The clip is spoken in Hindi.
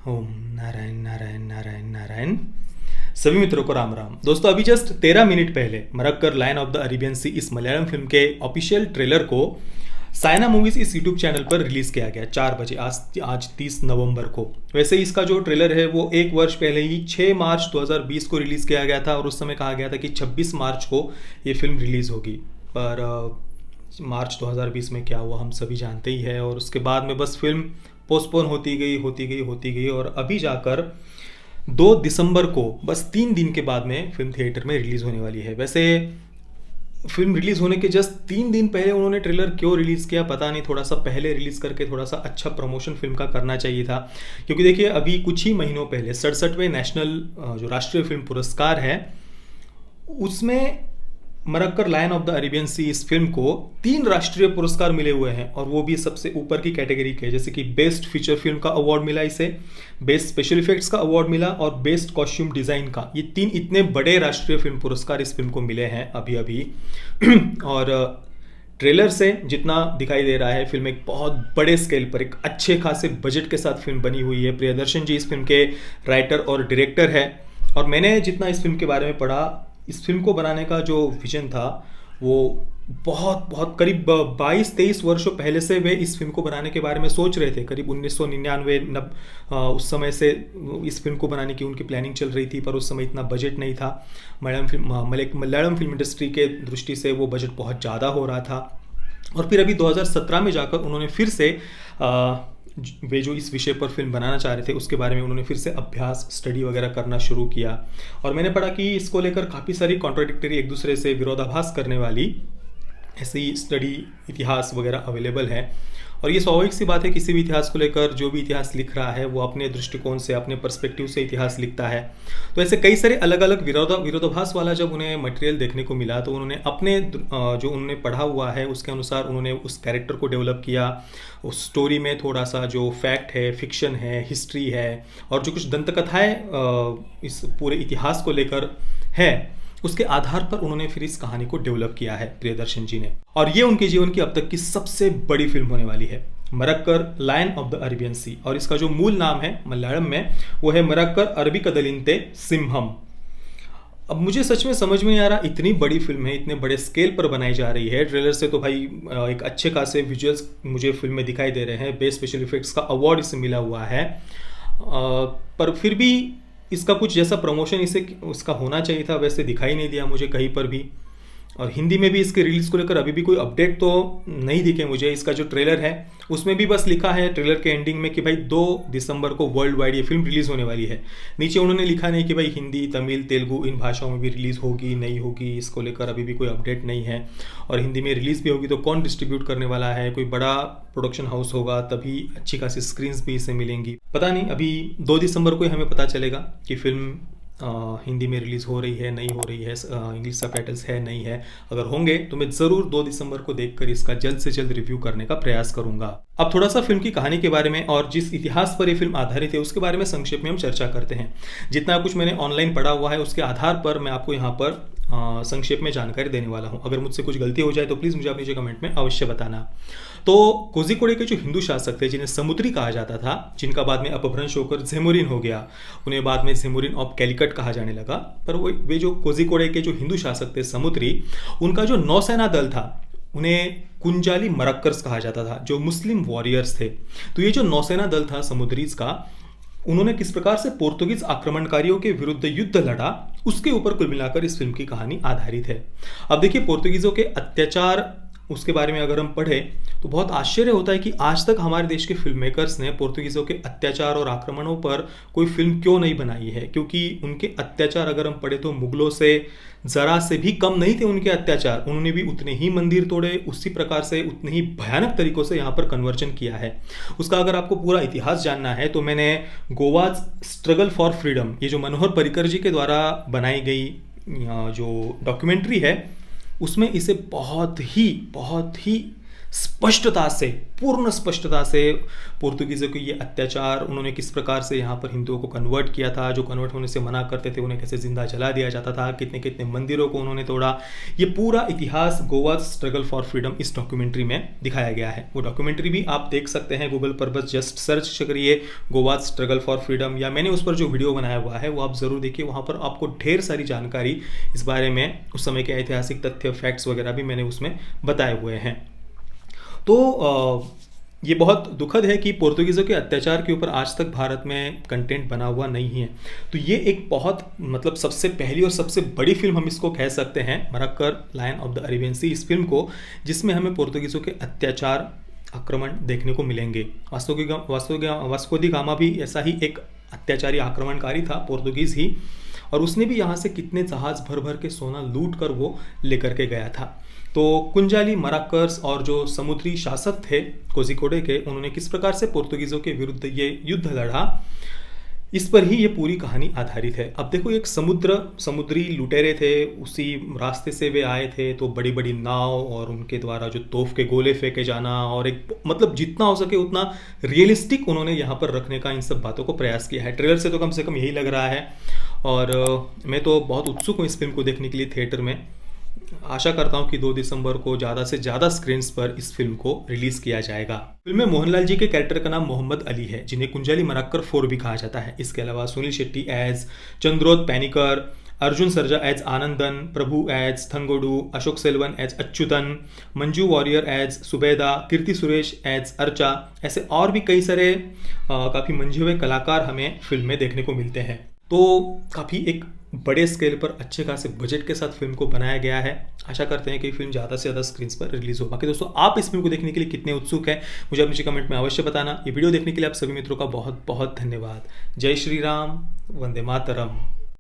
ओम नारायण नारायण नारायण नारायण। सभी मित्रों को राम राम। दोस्तों, अभी जस्ट 13 मिनट पहले Marakkar lion of the Arabian sea इस मलयालम फिल्म के ऑफिशियल ट्रेलर को सायना मूवीज इस यूट्यूब चैनल पर रिलीज किया गया 4 बजे, आज 30 नवंबर को। वैसे इसका जो ट्रेलर है वो 1 वर्ष पहले ही 6 मार्च 2020 को रिलीज किया गया था और उस समय कहा गया था कि 26 मार्च को ये फिल्म रिलीज होगी। पर मार्च 2020 में क्या हुआ हम सभी जानते ही है, और उसके बाद में बस फिल्म पोस्टपोन होती गई और अभी जाकर 2 दिसंबर को, बस 3 दिन के बाद में फिल्म थिएटर में रिलीज होने वाली है। वैसे फिल्म रिलीज होने के जस्ट 3 दिन पहले उन्होंने ट्रेलर क्यों रिलीज किया पता नहीं। थोड़ा सा पहले रिलीज करके थोड़ा सा अच्छा प्रमोशन फिल्म का करना चाहिए था, क्योंकि देखिए अभी कुछ ही महीनों पहले 67वें नेशनल जो राष्ट्रीय फिल्म पुरस्कार है उसमें Marakkar lion of the Arabian sea इस फिल्म को 3 राष्ट्रीय पुरस्कार मिले हुए हैं, और वो भी सबसे ऊपर की कैटेगरी के, जैसे कि बेस्ट फीचर फिल्म का अवार्ड मिला इसे, बेस्ट स्पेशल इफेक्ट्स का अवार्ड मिला और बेस्ट कॉस्ट्यूम डिजाइन का। ये 3 इतने बड़े राष्ट्रीय फिल्म पुरस्कार इस फिल्म को मिले हैं अभी अभी। और ट्रेलर से जितना दिखाई दे रहा है फिल्म एक बहुत बड़े स्केल पर एक अच्छे खासे बजट के साथ फिल्म बनी हुई है। प्रियदर्शन जी इस फिल्म के राइटर और डायरेक्टर है, और मैंने जितना इस फिल्म के बारे में पढ़ा, इस फिल्म को बनाने का जो विजन था वो बहुत बहुत करीब 22-23 वर्षों पहले से वे इस फिल्म को बनाने के बारे में सोच रहे थे। करीब 1999 उस समय से इस फिल्म को बनाने की उनकी प्लानिंग चल रही थी, पर उस समय इतना बजट नहीं था। मलयालम फिल्म इंडस्ट्री के दृष्टि से वो बजट बहुत ज़्यादा हो रहा था। और फिर अभी 2017 में जाकर उन्होंने फिर से वे जो इस विषय पर फिल्म बनाना चाह रहे थे उसके बारे में उन्होंने फिर से अभ्यास स्टडी वगैरह करना शुरू किया। और मैंने पढ़ा कि इसको लेकर काफ़ी सारी कॉन्ट्राडिक्टरी, एक दूसरे से विरोधाभास करने वाली ऐसी स्टडी इतिहास वगैरह अवेलेबल है। और ये स्वाभाविक सी बात है, किसी भी इतिहास को लेकर जो भी इतिहास लिख रहा है वो अपने दृष्टिकोण से, अपने पर्सपेक्टिव से इतिहास लिखता है। तो ऐसे कई सारे अलग अलग विरोधाभास वाला जब उन्हें मटेरियल देखने को मिला तो उन्होंने अपने जो उन्होंने पढ़ा हुआ है उसके अनुसार उन्होंने उस कैरेक्टर को डेवलप किया। उस स्टोरी में थोड़ा सा जो फैक्ट है, फिक्शन है, हिस्ट्री है और जो कुछ दंतकथाएँ इस पूरे इतिहास को लेकर है, उसके आधार पर उन्होंने फिर इस कहानी को डेवलप किया है प्रियदर्शन जी ने। और ये उनके जीवन की अब तक की सबसे बड़ी फिल्म होने वाली है, Marakkar lion of the Arabian sea. और इसका जो मूल नाम है मलयालम में वो है मरक्कर अरबिकदलिंते सिम्हम। अब मुझे सच में समझ में नहीं आ रहा, इतनी बड़ी फिल्म है, इतने बड़े स्केल पर बनाई जा रही है। ट्रेलर से तो भाई एक अच्छे खासे विजुअल्स मुझे फिल्म में दिखाई दे रहे हैं। बेस्ट स्पेशल इफेक्ट्स का अवार्ड इसे मिला हुआ है, पर फिर भी इसका कुछ जैसा प्रमोशन इसे उसका होना चाहिए था वैसे दिखाई नहीं दिया मुझे कहीं पर भी। और हिंदी में भी इसके रिलीज को लेकर अभी भी कोई अपडेट तो नहीं दिखे मुझे। इसका जो ट्रेलर है उसमें भी बस लिखा है ट्रेलर के एंडिंग में कि भाई 2 दिसंबर को वर्ल्ड वाइड ये फिल्म रिलीज होने वाली है। नीचे उन्होंने लिखा नहीं कि भाई हिंदी, तमिल, तेलुगु इन भाषाओं में भी रिलीज होगी नहीं होगी, इसको लेकर अभी भी कोई अपडेट नहीं है। और हिंदी में रिलीज भी होगी तो कौन डिस्ट्रीब्यूट करने वाला है, कोई बड़ा प्रोडक्शन हाउस होगा तभी अच्छी खासी स्क्रीन्स भी इसे मिलेंगी, पता नहीं। अभी 2 दिसंबर को ही हमें पता चलेगा कि फिल्म हिंदी में रिलीज़ हो रही है नहीं हो रही है, इंग्लिश सबटाइटल्स है नहीं है। अगर होंगे तो मैं ज़रूर 2 दिसंबर को देखकर इसका जल्द से जल्द रिव्यू करने का प्रयास करूंगा। अब थोड़ा सा फिल्म की कहानी के बारे में और जिस इतिहास पर ये फिल्म आधारित है उसके बारे में संक्षेप में हम चर्चा करते हैं। जितना कुछ मैंने ऑनलाइन पढ़ा हुआ है उसके आधार पर मैं आपको यहाँ पर संक्षेप में जानकारी देने वाला हूँ। अगर मुझसे कुछ गलती हो जाए तो प्लीज़ मुझे आप नीचे कमेंट में अवश्य बताना। तो कोझिकोडे के जो हिंदू शासक थे जिन्हें समुद्री कहा जाता था, जिनका बाद में अपभ्रंश होकर झेमुरिन हो गया, उन्हें बाद में झेमुरिन ऑफ कैलिकट कहा जाने लगा। पर वे जो कोझिकोडे के जो हिंदू शासक थे समुद्री, उनका जो नौसेना दल था उन्हें कुंजाली मरक्कर्स कहा जाता था, जो मुस्लिम वॉरियर्स थे। तो ये जो नौसेना दल था समुद्रीज का, उन्होंने किस प्रकार से पोर्तुगीज आक्रमणकारियों के विरुद्ध युद्ध लड़ा उसके ऊपर कुल मिलाकर इस फिल्म की कहानी आधारित है। अब देखिए, पोर्तुगीजों के अत्याचार उसके बारे में अगर हम पढ़ें तो बहुत आश्चर्य होता है कि आज तक हमारे देश के फिल्म मेकर्स ने पोर्तुगीजों के अत्याचार और आक्रमणों पर कोई फिल्म क्यों नहीं बनाई है। क्योंकि उनके अत्याचार अगर हम पढ़े तो मुगलों से ज़रा से भी कम नहीं थे उनके अत्याचार। उन्होंने भी उतने ही मंदिर तोड़े, उसी प्रकार से उतने ही भयानक तरीकों से यहाँ पर कन्वर्जन किया है। उसका अगर आपको पूरा इतिहास जानना है तो मैंने गोवाज स्ट्रगल फॉर फ्रीडम, ये जो मनोहर पर्रिकर जी के द्वारा बनाई गई जो डॉक्यूमेंट्री है उसमें इसे बहुत ही स्पष्टता से, पूर्ण स्पष्टता से पोर्तुगीज़ों के ये अत्याचार, उन्होंने किस प्रकार से यहाँ पर हिंदुओं को कन्वर्ट किया था, जो कन्वर्ट होने से मना करते थे उन्हें कैसे जिंदा जला दिया जाता था, कितने कितने मंदिरों को उन्होंने तोड़ा, ये पूरा इतिहास गोवा स्ट्रगल फॉर फ्रीडम इस डॉक्यूमेंट्री में दिखाया गया है। वो डॉक्यूमेंट्री भी आप देख सकते हैं गूगल पर, बस जस्ट सर्च करिए गोवा स्ट्रगल फॉर फ्रीडम, या मैंने उस पर जो वीडियो बनाया हुआ है वो आप ज़रूर देखिए। वहाँ पर आपको ढेर सारी जानकारी इस बारे में, उस समय के ऐतिहासिक तथ्य, फैक्ट्स वगैरह भी मैंने उसमें बताए हुए हैं। तो ये बहुत दुखद है कि पोर्तुगीज़ों के अत्याचार के ऊपर आज तक भारत में कंटेंट बना हुआ नहीं है। तो ये एक बहुत मतलब सबसे पहली और सबसे बड़ी फिल्म हम इसको कह सकते हैं, Marakkar lion of the Arabian sea, इस फिल्म को, जिसमें हमें पोर्तुगीज़ों के अत्याचार, आक्रमण देखने को मिलेंगे। वास्को दी गामा भी ऐसा ही एक अत्याचारी आक्रमणकारी था, पोर्तुगीज़ ही, और उसने भी यहाँ से कितने जहाज़ भर भर के सोना लूट कर वो लेकर के गया था। तो कुंजाली मराक्कर्स और जो समुद्री शासक थे कोझिकोडे के, उन्होंने किस प्रकार से पोर्तुगीज़ों के विरुद्ध ये युद्ध लड़ा, इस पर ही ये पूरी कहानी आधारित है। अब देखो, एक समुद्री लुटेरे थे, उसी रास्ते से वे आए थे, तो बड़ी बड़ी नाव और उनके द्वारा जो तोफ के गोले फेंके जाना, और एक मतलब जितना हो सके उतना रियलिस्टिक उन्होंने यहाँ पर रखने का इन सब बातों को प्रयास किया है। ट्रेलर से तो कम यही लग रहा है, और मैं तो बहुत उत्सुक हूँ इस फिल्म को देखने के लिए थिएटर में। आशा करता हूँ कि 2 दिसंबर को ज़्यादा से ज़्यादा स्क्रीन्स पर इस फिल्म को रिलीज़ किया जाएगा। फिल्म में मोहनलाल जी के कैरेक्टर का नाम मोहम्मद अली है, जिन्हें कुंजाली मराक्कर 4 भी कहा जाता है। इसके अलावा Sunil Shetty as Chandroth Panicker, Arjun Sarja as Anandan, Prabhu as Thangodu, Ashok Selvan as Achuthan, Manju Warrier as Subeda, Keerthy Suresh as Archa, ऐसे और भी कई सारे काफ़ी मंझे हुए कलाकार हमें फिल्म में देखने को मिलते हैं। तो काफ़ी एक बड़े स्केल पर अच्छे खासे बजट के साथ फिल्म को बनाया गया है। आशा करते हैं कि फिल्म ज़्यादा से ज़्यादा स्क्रीन्स पर रिलीज़ हो। बाकी दोस्तों, आप इस फिल्म को देखने के लिए कितने उत्सुक हैं, मुझे आप नीचे कमेंट में अवश्य बताना। ये वीडियो देखने के लिए आप सभी मित्रों का बहुत बहुत धन्यवाद। जय श्री राम, वंदे मातरम।